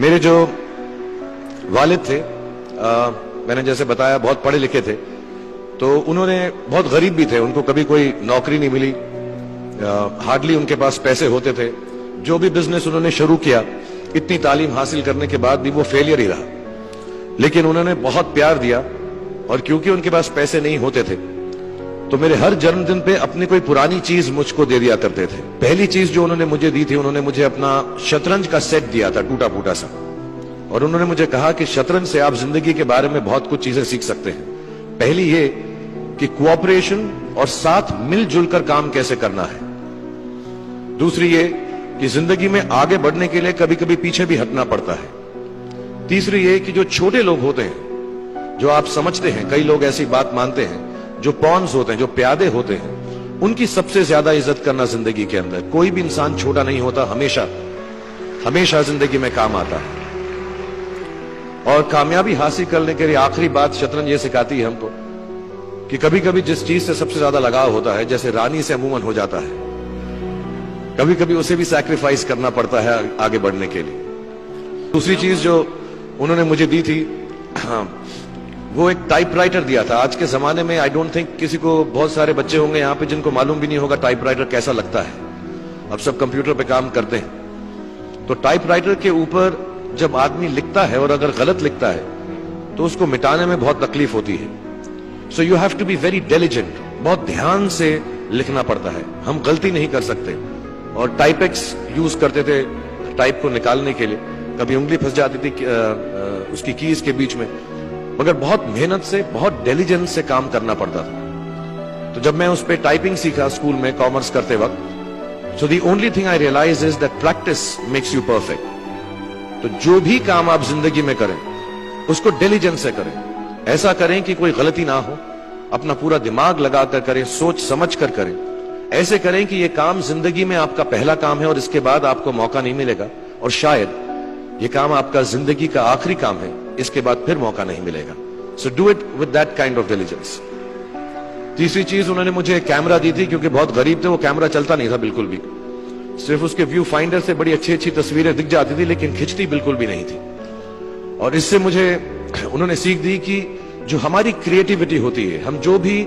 मेरे जो वालिद थे, मैंने जैसे बताया बहुत पढ़े लिखे थे, तो उन्होंने बहुत गरीब भी थे, उनको कभी कोई नौकरी नहीं मिली, हार्डली उनके पास पैसे होते थे। जो भी बिजनेस उन्होंने शुरू किया, इतनी तालीम हासिल करने के बाद भी वो फेलियर ही रहा। लेकिन उन्होंने बहुत प्यार दिया, और क्योंकि उनके पास पैसे नहीं होते थे तो मेरे हर जन्मदिन पे अपनी कोई पुरानी चीज मुझको दे दिया करते थे। पहली चीज जो उन्होंने मुझे दी थी, उन्होंने मुझे अपना शतरंज का सेट दिया था, टूटा फूटा सा, और उन्होंने मुझे कहा कि शतरंज से आप जिंदगी के बारे में बहुत कुछ चीजें सीख सकते हैं। पहली ये कि कोऑपरेशन और साथ मिलजुल कर काम कैसे करना है। दूसरी ये कि जिंदगी में आगे बढ़ने के लिए कभी कभी पीछे भी हटना पड़ता है। तीसरी ये कि जो छोटे लोग होते हैं, जो आप समझते हैं, कई लोग ऐसी बात मानते हैं, जो पॉन्स होते हैं, जो प्यादे होते हैं, उनकी सबसे ज्यादा इज्जत करना जिंदगी के अंदर। कोई भी इंसान छोटा नहीं होता, हमेशा हमेशा जिंदगी में काम आता है। और कामयाबी हासिल करने के लिए आखिरी बात शतरंज ये सिखाती है हमको कि कभी कभी जिस चीज से सबसे ज्यादा लगाव होता है, जैसे रानी से अमूमन हो जाता है, कभी कभी उसे भी सैक्रिफाइस करना पड़ता है आगे बढ़ने के लिए। दूसरी चीज जो उन्होंने मुझे दी थी, वो एक टाइपराइटर दिया था। आज के जमाने में आई डोंट थिंक किसी को, बहुत सारे बच्चे होंगे यहाँ पे जिनको मालूम भी नहीं होगा टाइपराइटर कैसा लगता है। अब सब कंप्यूटर पे काम करते हैं, तो टाइपराइटर के ऊपर जब आदमी लिखता है और अगर गलत लिखता है तो उसको मिटाने में बहुत तकलीफ होती है। So you have to be very diligent, बहुत ध्यान से लिखना पड़ता है, हम गलती नहीं कर सकते। और टाइपेक्स यूज करते थे टाइप को निकालने के लिए, कभी उंगली फंस जाती थी उसकी कीज के बीच में, मगर बहुत मेहनत से, बहुत डिलिजेंस से काम करना पड़ता था। तो जब मैं उस पर टाइपिंग सीखा स्कूल में कॉमर्स करते वक्त, so the only thing I realise is that practice makes you perfect. तो जो भी काम आप जिंदगी में करें उसको डिलिजेंस से करें, ऐसा करें कि कोई गलती ना हो, अपना पूरा दिमाग लगाकर करें, सोच समझ कर करें, ऐसे करें कि यह काम जिंदगी में आपका पहला काम है और इसके बाद आपको मौका नहीं मिलेगा, और शायद यह काम आपका जिंदगी का आखिरी काम है, इसके बाद फिर मौका नहीं मिलेगा। So do it with that kind of diligence. तीसरी चीज उन्होंने मुझे कैमरा दी थी, क्योंकि बहुत गरीब थे, वो कैमरा चलता नहीं था बिल्कुल भी, सिर्फ उसके व्यू फाइंडर से बड़ी अच्छी अच्छी तस्वीरें दिख जाती थी, लेकिन खिंचती बिल्कुल भी नहीं थी। और इससे मुझे उन्होंने सीख दी कि जो हमारी क्रिएटिविटी होती है, हम जो भी,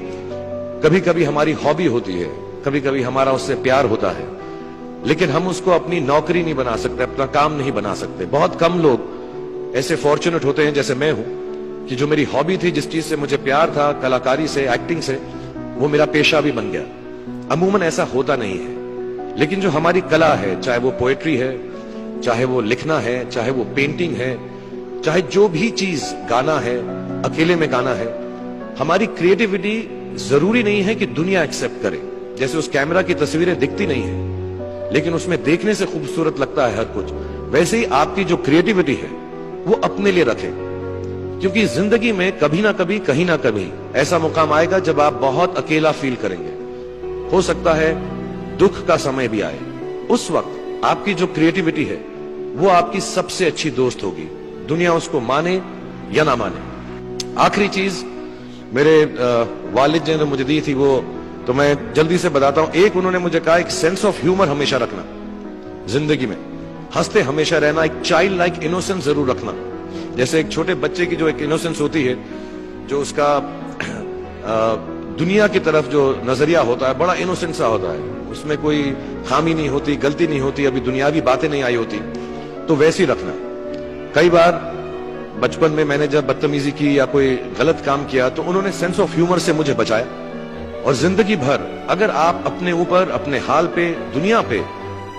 कभी कभी हमारी हॉबी होती है, कभी कभी हमारा उससे प्यार होता है, लेकिन हम उसको अपनी नौकरी नहीं बना सकते, अपना काम नहीं बना सकते। बहुत कम लोग ऐसे फॉर्चुनेट होते हैं जैसे मैं हूं कि जो मेरी हॉबी थी, जिस चीज से मुझे प्यार था, कलाकारी से, एक्टिंग से, वो मेरा पेशा भी बन गया। अमूमन ऐसा होता नहीं है, लेकिन जो हमारी कला है, चाहे वो पोएट्री है, चाहे वो लिखना है, चाहे वो पेंटिंग है, चाहे जो भी चीज, गाना है, अकेले में गाना है, हमारी क्रिएटिविटी जरूरी नहीं है कि दुनिया एक्सेप्ट करे। जैसे उस कैमरा की तस्वीरें दिखती नहीं है, लेकिन उसमें देखने से खूबसूरत लगता है हर कुछ, वैसे ही आपकी जो क्रिएटिविटी है वो अपने लिए रखें, क्योंकि जिंदगी में कभी ना कभी, कहीं ना कभी ऐसा मुकाम आएगा जब आप बहुत अकेला फील करेंगे। हो सकता है दुख का समय भी आए, उस वक्त आपकी जो क्रिएटिविटी है वो आपकी सबसे अच्छी दोस्त होगी, दुनिया उसको माने या ना माने। आखिरी चीज मेरे वालिद ने मुझे दी थी, वो तो मैं जल्दी से बताता हूं। एक, उन्होंने मुझे कहा एक सेंस ऑफ ह्यूमर हमेशा रखना, जिंदगी में हंसते हमेशा रहना, एक चाइल्ड लाइक इनोसेंस जरूर रखना। जैसे एक छोटे बच्चे की जो एक इनोसेंस होती है, जो उसका दुनिया की तरफ जो नजरिया होता है, बड़ा इनोसेंट सा होता है, उसमें कोई खामी नहीं होती, गलती नहीं होती, अभी दुनियावी बातें नहीं आई होती, तो वैसी रखना। कई बार बचपन में मैंने जब बदतमीजी की या कोई गलत काम किया, तो उन्होंने सेंस ऑफ ह्यूमर से मुझे बचाया। और जिंदगी भर अगर आप अपने ऊपर, अपने हाल पे, दुनिया पे,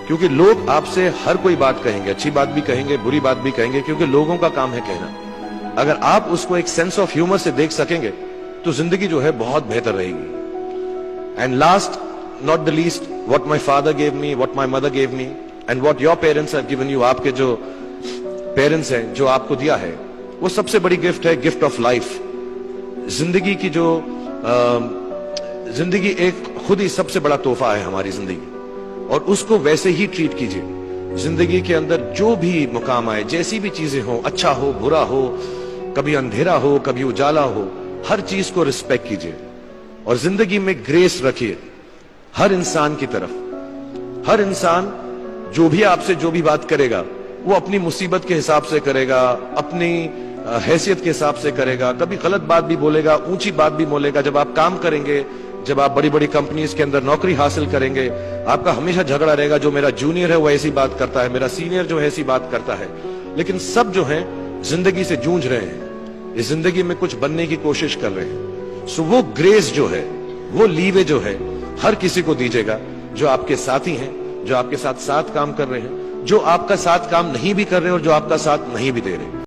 क्योंकि लोग आपसे हर कोई बात कहेंगे, अच्छी बात भी कहेंगे, बुरी बात भी कहेंगे, क्योंकि लोगों का काम है कहना। अगर आप उसको एक सेंस ऑफ ह्यूमर से देख सकेंगे तो जिंदगी जो है बहुत बेहतर रहेगी। And last not the least, what my father gave me, what my mother gave me, and what your parents have given you, आपके जो पेरेंट्स हैं, जो आपको दिया है, वो सबसे बड़ी गिफ्ट है, गिफ्ट ऑफ लाइफ। जिंदगी की जो जिंदगी एक खुद ही सबसे बड़ा तोहफा है हमारी जिंदगी, और उसको वैसे ही ट्रीट कीजिए। जिंदगी के अंदर जो भी मुकाम आए, जैसी भी चीजें हो, अच्छा हो, बुरा हो, कभी अंधेरा हो, कभी उजाला हो, हर चीज को रिस्पेक्ट कीजिए, और जिंदगी में ग्रेस रखिए हर इंसान की तरफ। हर इंसान जो भी आपसे जो भी बात करेगा, वो अपनी मुसीबत के हिसाब से करेगा, अपनी हैसियत के हिसाब से करेगा, कभी गलत बात भी बोलेगा, ऊंची बात भी बोलेगा। जब आप काम करेंगे, जब आप बड़ी बड़ी कंपनीज के अंदर नौकरी हासिल करेंगे, आपका हमेशा झगड़ा रहेगा, जो मेरा जूनियर है वो ऐसी बात करता है, मेरा सीनियर जो है ऐसी बात करता है। लेकिन सब जो है जिंदगी से जूझ रहे हैं, इस जिंदगी में कुछ बनने की कोशिश कर रहे हैं। सो वो ग्रेस जो है, वो लीवे जो है, हर किसी को दीजिएगा जो आपके साथी हैं, जो आपके साथ साथ काम कर रहे हैं, जो आपका साथ काम नहीं भी कर रहे और जो आपका साथ नहीं भी दे रहे।